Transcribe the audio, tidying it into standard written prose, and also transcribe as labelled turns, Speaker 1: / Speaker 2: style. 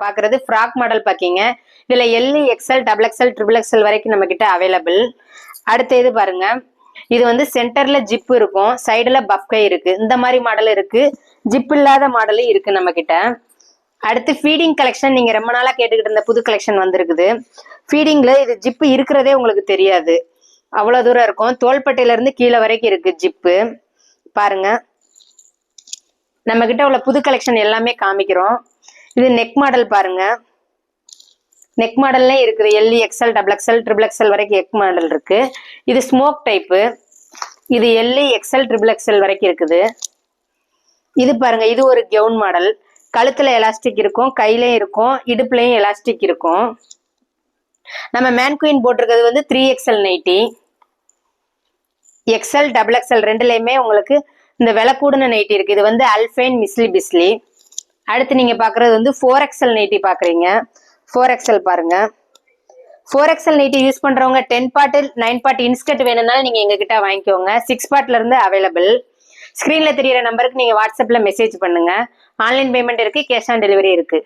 Speaker 1: பாக்குறது frock model பாக்கீங்க. இதுல L XL double XL triple XL வரைக்கும் நம்ம கிட்ட அவைலபிள். அடுத்த இது பாருங்க, இது வந்து சென்டர்ல ஜிப் இருக்கும், சைடுல பஃப்கை இருக்கு. இந்த மாதிரி மாடல் இருக்கு, ஜிப் இல்லாத மாடலும் இருக்கு நம்ம கிட்ட. அடுத்து ஃபீடிங் கலெக்ஷன், நீங்க ரொம்ப நாளா கேட்டுக்கிட்டு இருந்த புது கலெக்ஷன் வந்திருக்குது. ஃபீடிங்ல இது ஜிப்பு இருக்கிறதே உங்களுக்கு தெரியாது, அவ்வளவு தூரம் இருக்கும். தோள்பட்டையில இருந்து கீழே வரைக்கும் இருக்கு ஜிப்பு. பாருங்க, நம்ம கிட்ட உள்ள புது கலெக்ஷன் எல்லாமே காமிக்கிறோம். இது நெக் மாடல் பாருங்க, நெக் மாடல்ல இருக்குது. L XL double XL triple XL வரைக்கும் நெக் மாடல் இருக்கு. இது ஸ்மோக் டைப்பு. இது எல் எக்ஸ்எல் ட்ரிபிள் எக்ஸ்எல் வரைக்கும் இருக்குது. இது பாருங்க, இது ஒரு கவுன் மாடல். கழுத்துல எலாஸ்டிக் இருக்கும், கையிலயும் இருக்கும், இடுப்புலயும் எலாஸ்டிக் இருக்கும். நம்ம மேன்குயின் போட்டிருக்கிறது வந்து 3XL nighty. XL double XL ரெண்டுலையுமே உங்களுக்கு இந்த விலை கூடுன நைட்டி இருக்கு. இது வந்து அல்ஃபைன் மிஸ்லி பிஸ்லி. அடுத்து நீங்க பாக்குறது வந்து 4XL நைட்டி பாக்குறீங்க. 4XL பாருங்க. 4XL நைட்டி யூஸ் பண்றவங்க 10 பார்ட் 9 பார்ட் இன்ஸ்கர்ட் வேணும்னாலும் நீங்க எங்க கிட்ட வாங்கிக்கோங்க. 6 பார்ட்ல இருந்து அவைலபிள். ஸ்கிரீன்ல தெரியற நம்பருக்கு நீங்க வாட்ஸ்அப்ல மெசேஜ் பண்ணுங்க. ஆன்லைன் பேமெண்ட் இருக்கு, கேஷ் ஆன் டெலிவரி இருக்கு.